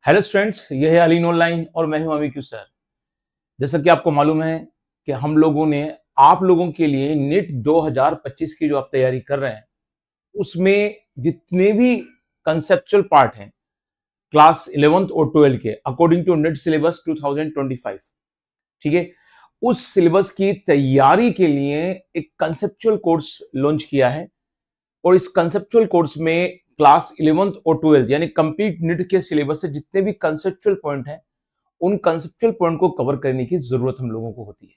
Hello students, ये है Aleen online और मैं हूं अमीक्यू सर। जैसा कि आपको मालूम है कि हम लोगों ने आप लोगों के लिए नीट 2025 की जो आप तैयारी कर रहे हैं उसमें जितने भी कंसेप्चुअल पार्ट हैं क्लास 11th और 12 के अकॉर्डिंग टू नीट सिलेबस 2025, ठीक है, उस सिलेबस की तैयारी के लिए एक कंसेप्चुअल कोर्स लॉन्च किया है। और इस कंसेप्चुअल कोर्स में क्लास 11th और 12th यानी कंप्लीट नीट के सिलेबस से जितने भी कंसेप्चुअल पॉइंट हैं उन कंसेप्चुअल पॉइंट को कवर करने की जरूरत हम लोगों को होती है।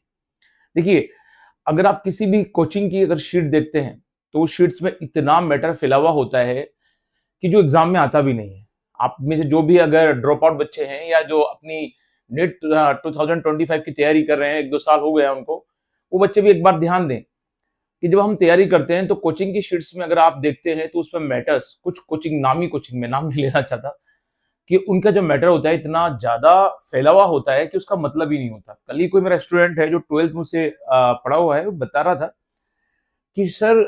देखिए, अगर आप किसी भी कोचिंग की अगर शीट देखते हैं तो उस शीट्स में इतना मैटर फैला हुआ होता है कि जो एग्जाम में आता भी नहीं है। आप में से जो भी अगर ड्रॉप आउट बच्चे हैं या जो अपनी नीट 2025 की तैयारी कर रहे हैं, 1-2 साल हो गया उनको, वो बच्चे भी एक बार ध्यान दें कि जब हम तैयारी करते हैं तो कोचिंग की शीट्स में अगर आप देखते हैं तो उसमें मैटर्स, कुछ कोचिंग, नामी कोचिंग में नाम नहीं लेना चाहता, कि उनका जो मैटर होता है इतना ज्यादा फैला हुआ होता है कि उसका मतलब ही नहीं होता। कल ही कोई मेरा स्टूडेंट है जो 12th मुझसे पढ़ा हुआ है, वो बता रहा था कि सर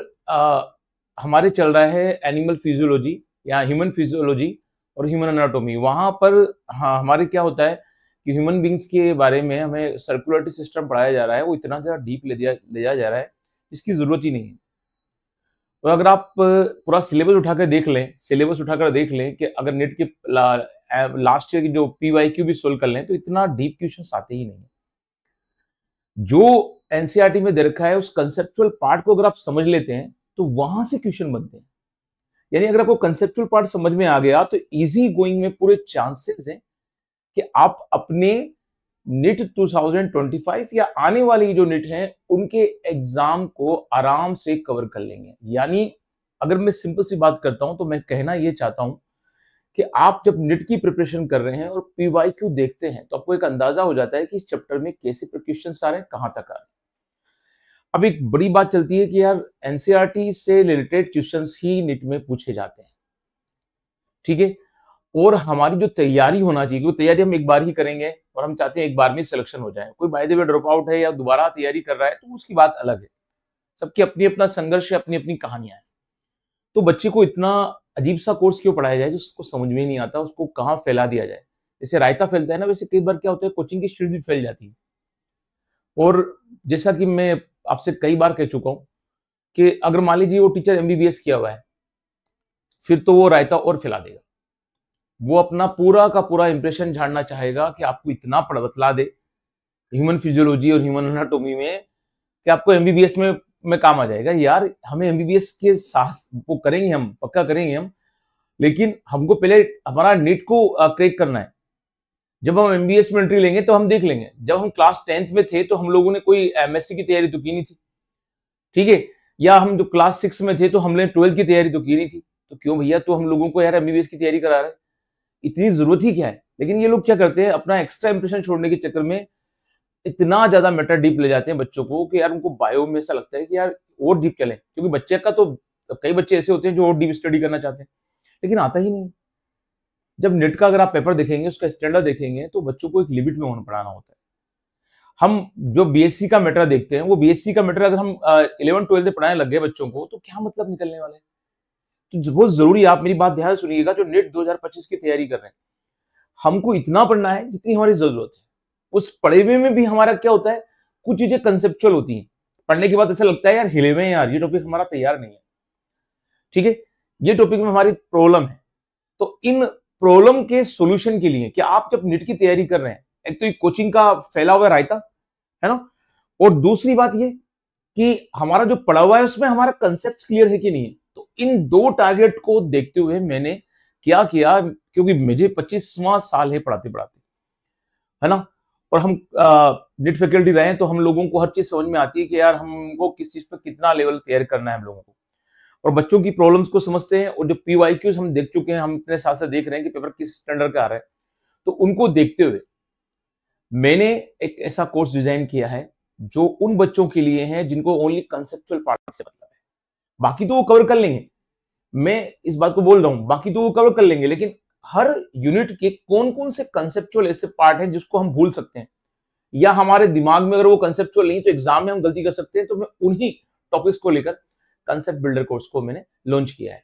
हमारे चल रहा है एनिमल फिजियोलॉजी या ह्यूमन फिजियोलॉजी और ह्यूमन एनाटॉमी। वहां पर हाँ, हमारे क्या होता है कि ह्यूमन बींग्स के बारे में हमें सर्कुलेटरी सिस्टम पढ़ाया जा रहा है, वो इतना ज्यादा डीप ले जाया जा रहा है, इसकी जरूरत ही नहीं है। तो अगर आप पूरा सिलेबस उठाकर देख लें, कि अगर नेट के लास्ट ईयर की जो पीवाईक्यू भी सोल्व कर लें तो इतना डीप क्वेश्चंस आते ही नहीं है। जो एनसीईआरटी में दे रखा है उस कंसेप्चुअल पार्ट को अगर आप समझ लेते हैं तो वहां से क्वेश्चन बनते हैं। यानी अगर आपको कंसेप्चुअल पार्ट समझ में आ गया तो इजी गोइंग में पूरे चांसेस हैं कि आप अपने नीट 2025 या आने वाली जो नीट है उनके एग्जाम को आराम से कवर कर लेंगे। यानी अगर मैं सिंपल सी बात करता हूं तो मैं कहना यह चाहता हूं कि आप जब नीट की प्रिपरेशन कर रहे हैं और पीवाईक्यू देखते हैं तो आपको एक अंदाजा हो जाता है कि इस चैप्टर में कैसे क्वेश्चन आ रहे हैं, कहां तक आ रहे हैं। अब एक बड़ी बात चलती है कि यार एनसीईआरटी से रिलेटेड क्वेश्चंस ही नीट में पूछे जाते हैं, ठीक है। और हमारी जो तैयारी होना चाहिए, वो तैयारी हम एक बार ही करेंगे और हम चाहते हैं एक बार में सिलेक्शन हो जाए। कोई by the way drop out है या दोबारा तैयारी कर रहा है तो उसकी बात अलग है। सबकी अपनी अपना संघर्ष है, अपनी अपनी कहानियां हैं। तो बच्चे को इतना अजीब सा कोर्स क्यों पढ़ाया जाए जिसको समझ में ही नहीं आता, उसको कहाँ फैला दिया जाए। जैसे रायता फैलता है ना, वैसे कई बार क्या होता है कोचिंग की शीट भी फैल जाती है। और जैसा कि मैं आपसे कई बार कह चुका हूं कि अगर मान लीजिए वो टीचर एमबीबीएस किया हुआ है, फिर तो वो रायता और फैला देगा। वो अपना पूरा का पूरा इंप्रेशन झाड़ना चाहेगा कि आपको इतना बतला दे ह्यूमन फिजियोलॉजी और ह्यूमन एनाटॉमी में कि आपको एमबीबीएस में काम आ जाएगा। यार हमें एमबीबीएस के साथ वो करेंगे, हम पक्का करेंगे हम, लेकिन हमको पहले हमारा नीट को क्रैक करना है। जब हम एमबीबीएस में एंट्री लेंगे तो हम देख लेंगे। जब हम क्लास 10th में थे तो हम लोगों ने कोई एमएससी की तैयारी तो की नहीं थी, ठीक है। या हम जो क्लास 6 में थे तो हमने 12th की तैयारी तो की नहीं थी। तो क्यों भैया, तो हम लोगों को यार एमबीबीएस की तैयारी करा रहे हैं, इतनी जरूरत ही क्या है। लेकिन ये लोग क्या करते हैं, अपना एक्स्ट्रा इंप्रेशन छोड़ने के चक्कर में इतना ज्यादा मेटा डीप ले जाते हैं बच्चों को कि यार उनको बायो में ऐसा लगता है कि यार और डीप चले, क्योंकि बच्चे का तो कई बच्चे ऐसे होते हैं जो और डीप स्टडी करना चाहते हैं लेकिन आता ही नहीं। जब नेट का अगर आप पेपर देखेंगे, उसका स्टैंडर्ड देखेंगे तो बच्चों को एक लिमिट में होना पढ़ाना होता है। हम जो बीएससी का मैटर देखते हैं, वो बीएससी का मैटर अगर हम 11-12 में पढ़ाने लग गए बच्चों को तो क्या मतलब निकलने वाले हैं। तो बहुत जरूरी है, आप मेरी बात ध्यान सुनिएगा, जो नेट 2025 की तैयारी कर रहे हैं, हमको इतना पढ़ना है जितनी हमारी जरूरत है। उस पढ़े हुए में भी हमारा क्या होता है, कुछ चीजें कंसेप्चुअल होती हैं। पढ़ने के बाद ऐसा लगता है यार हिले हुए हैं, यार ये टॉपिक हमारा तैयार नहीं है, ठीक है, ये टॉपिक में हमारी प्रॉब्लम है। तो इन प्रॉब्लम के सॉल्यूशन के लिए कि आप जब नीट की तैयारी कर रहे हैं, एक तो कोचिंग का फैला हुआ रायता है ना, और दूसरी बात ये कि हमारा जो पढ़ा हुआ है उसमें हमारा कंसेप्ट क्लियर है कि नहीं है। तो इन दो टारगेट को देखते हुए मैंने क्या किया, क्योंकि मुझे 25वां साल है पढ़ाते पढ़ाते, है ना, और हम नीट फैकल्टी रहे हैं तो हम लोगों को हर चीज समझ में आती है कि यार हमको किस चीज पर कितना लेवल तैयार करना है हम लोगों को, और बच्चों की प्रॉब्लम्स को समझते हैं। और जो पीवाईक्यूज हम देख चुके हैं, हम इतने साल से देख रहे हैं कि पेपर किस स्टैंडर्ड का आ रहा है, तो उनको देखते हुए मैंने एक ऐसा कोर्स डिजाइन किया है जो उन बच्चों के लिए है जिनको ओनली कंसेप्चुअल पार्ट से मतलब है। बाकी तो वो कवर कर लेंगे, मैं इस बात को बोल रहा हूं, बाकी तो वो कवर कर लेंगे, लेकिन हर यूनिट के कौन कौन से कंसेप्चुअल ऐसे पार्ट हैं जिसको हम भूल सकते हैं, या हमारे दिमाग में अगर वो कंसेप्चुअल नहीं तो एग्जाम में हम गलती कर सकते हैं। तो मैं उन्हीं टॉपिक्स को लेकर कंसेप्ट बिल्डर कोर्स को मैंने लॉन्च किया है।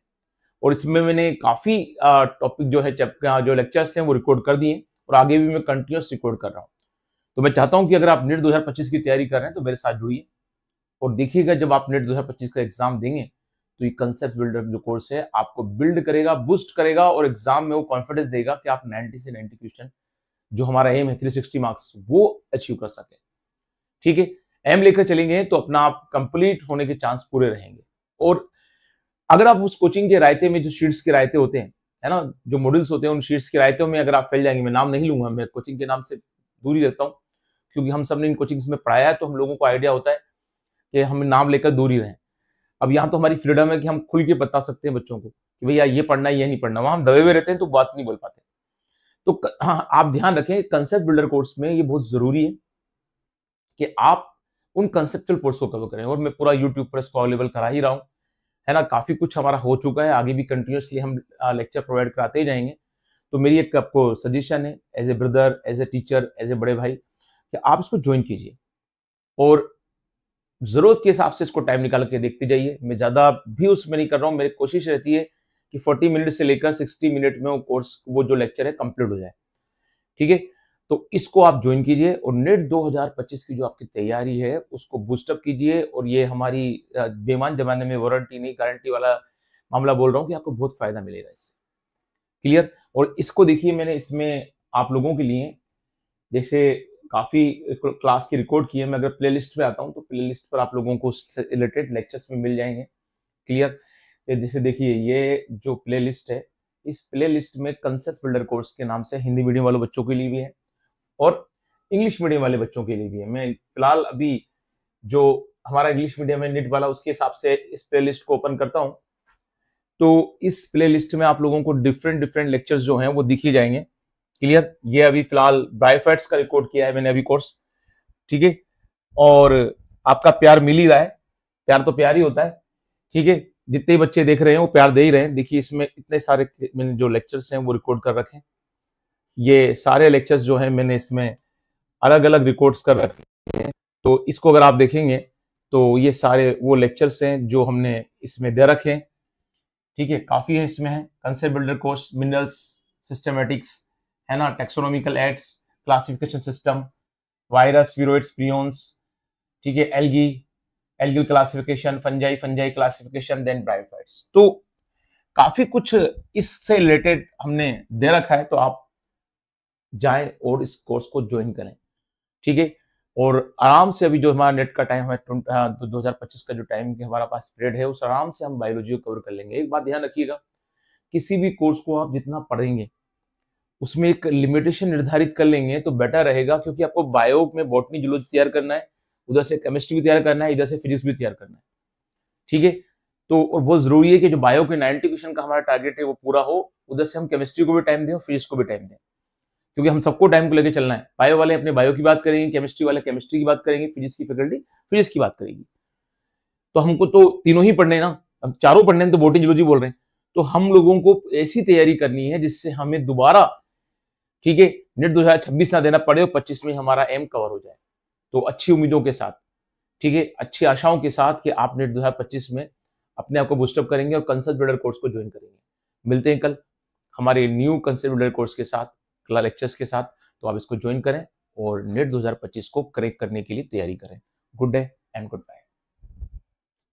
और इसमें मैंने काफी टॉपिक जो है जो लेक्चर्स हैं वो रिकॉर्ड कर दिए और आगे भी मैं कंटिन्यूस रिकॉर्ड कर रहा हूँ। तो मैं चाहता हूं कि अगर आप नेट 2025 की तैयारी कर रहे हैं तो मेरे साथ जुड़िए और देखिएगा जब आप नेट 2025 का एग्जाम देंगे तो ये कंसेप्ट बिल्डर जो कोर्स है आपको बिल्ड करेगा, बूस्ट करेगा और एग्जाम में वो कॉन्फिडेंस देगा कि आप 90 से 90 क्वेश्चन जो हमारा एम है 360 मार्क्स वो अचीव कर सके। ठीक है, एम लेकर चलेंगे तो अपना आप कंप्लीट होने के चांस पूरे रहेंगे। और अगर आप उस कोचिंग के रायते में जो शीट्स के रायते होते हैं, है ना, जो मॉड्यूल्स होते हैं उन शीट्स के रायतों में अगर आप फैल जाएंगे, मैं नाम नहीं लूंगा, मैं कोचिंग के नाम से दूर ही रहता हूँ क्योंकि हम सब ने इन कोचिंग्स में पढ़ाया है तो हम लोगों को आइडिया होता है कि हम नाम लेकर दूर ही रहें। अब यहाँ तो हमारी फ्रीडम है कि हम खुल के बता सकते हैं बच्चों को कि भैया ये पढ़ना है ये नहीं पढ़ना, वहां हम दबे हुए रहते हैं तो बात नहीं बोल पाते। तो हाँ, आप ध्यान रखें कंसेप्ट बिल्डर कोर्स में ये बहुत जरूरी है कि आप उन कंसेप्चुअल कोर्स को कवर करें और मैं पूरा यूट्यूब पर इसको अवेलेबल करा ही रहा हूँ, है ना, काफी कुछ हमारा हो चुका है, आगे भी कंटिन्यूसली हम लेक्चर प्रोवाइड कराते ही जाएंगे। तो मेरी एक आपको सजेशन है as a brother, as a teacher, as a बड़े भाई कि आप इसको ज्वाइन कीजिए और जरूरत के हिसाब से इसको टाइम निकाल के देखते जाइए। मैं ज्यादा भी उसमें नहीं कर रहा हूँ, मेरी कोशिश रहती है कि 40 मिनट से लेकर 60 मिनट में वो कोर्स, वो जो लेक्चर है कंप्लीट हो जाए। ठीक है, तो इसको आप ज्वाइन कीजिए और नेट 2025 की जो आपकी तैयारी है उसको बूस्टअप कीजिए। और ये हमारी बेईमान जमाने में वारंटी नहीं गारंटी वाला मामला बोल रहा हूँ कि आपको बहुत फायदा मिलेगा इससे। क्लियर? और इसको देखिए, मैंने इसमें आप लोगों के लिए जैसे काफी क्लास की रिकॉर्ड की है। मैं अगर प्लेलिस्ट पे आता हूँ तो प्लेलिस्ट पर आप लोगों को रिलेटेड लेक्चर्स में मिल जाएंगे। क्लियर? जैसे देखिए ये जो प्लेलिस्ट है, इस प्लेलिस्ट में कंसेप्ट बिल्डर कोर्स के नाम से हिंदी मीडियम वाले बच्चों के लिए भी है और इंग्लिश मीडियम वाले बच्चों के लिए भी है। मैं फिलहाल अभी जो हमारा इंग्लिश मीडियम है नेट वाला, उसके हिसाब से इस प्लेलिस्ट को ओपन करता हूं तो इस प्लेलिस्ट में आप लोगों को डिफरेंट डिफरेंट लेक्चर्स जो हैं वो दिखे जाएंगे। क्लियर? ये अभी फिलहाल ब्राइफैट्स का रिकॉर्ड किया है मैंने अभी कोर्स। ठीक है, और आपका प्यार मिल ही रहा है, प्यार तो प्यार ही होता है। ठीक है, जितने बच्चे देख रहे हैं वो प्यार दे ही रहे हैं। देखिए इसमें इतने सारे मैंने जो लेक्चर्स हैं वो रिकॉर्ड कर रखे हैं। ये सारे लेक्चर्स जो हैं मैंने इसमें अलग अलग रिकॉर्ड्स कर रखे हैं। तो इसको अगर आप देखेंगे तो ये सारे वो लेक्चर्स हैं जो हमने इसमें दे रखे हैं। ठीक है, काफी है इसमें, है concept builder course, minerals, systematics, है ना, taxonomical aids, classification system, virus, viroids, prions, ठीक है, algae, algal classification, fungi, fungi classification, then bryophytes. तो काफी कुछ इससे रिलेटेड हमने दे रखा है, तो आप जाएं और इस कोर्स को ज्वाइन करें। ठीक है, और आराम से अभी जो हमारा नेट का टाइम है 2025 का जो टाइम के हमारा पास पीरियड है, उस आराम से हम बायोलॉजी को कवर कर लेंगे। एक बात ध्यान रखिएगा, किसी भी कोर्स को आप जितना पढ़ेंगे उसमें एक लिमिटेशन निर्धारित कर लेंगे तो बेटर रहेगा, क्योंकि आपको बायो में बॉटनी जूलॉजी तैयार करना है, उधर से केमिस्ट्री भी तैयार करना है, इधर से फिजिक्स भी तैयार करना है। ठीक है, तो और बहुत जरूरी है कि जो बायो के 90 क्वेश्चन का हमारा टारगेट है वो पूरा हो, उधर से हम केमिस्ट्री को भी टाइम दें और फिजिक्स को भी टाइम दें, क्योंकि हम सबको टाइम को लेकर चलना है। बायो वाले अपने बायो की बात करेंगे, केमिस्ट्री वाले केमिस्ट्री की बात करेंगे, फिजिक्स की फैकल्टी फिजिक्स की बात करेगी। तो हमको तो तीनों ही पढ़ने ना, हम चारों पढ़ने हैं, तो बॉटनी जूलॉजी बोल रहे हैं। तो हम लोगों को ऐसी तैयारी करनी है जिससे हमें दोबारा, ठीक है, नेट 2026 ना देना पड़े और 25 में हमारा एम कवर हो जाए। तो अच्छी उम्मीदों के साथ, ठीक है, अच्छी आशाओं के साथ कि आप नेट 2025 में अपने आप को बूस्टअप करेंगे और कंसेप्ट बिल्डर कोर्स को ज्वाइन करेंगे। मिलते हैं कल हमारे न्यू कंसेप्ट बिल्डर कोर्स के साथ, क्लास लेक्चर्स के साथ। तो आप इसको ज्वाइन करें और नेट 2025 को क्रैक करने के लिए तैयारी करें। Good day and good bye.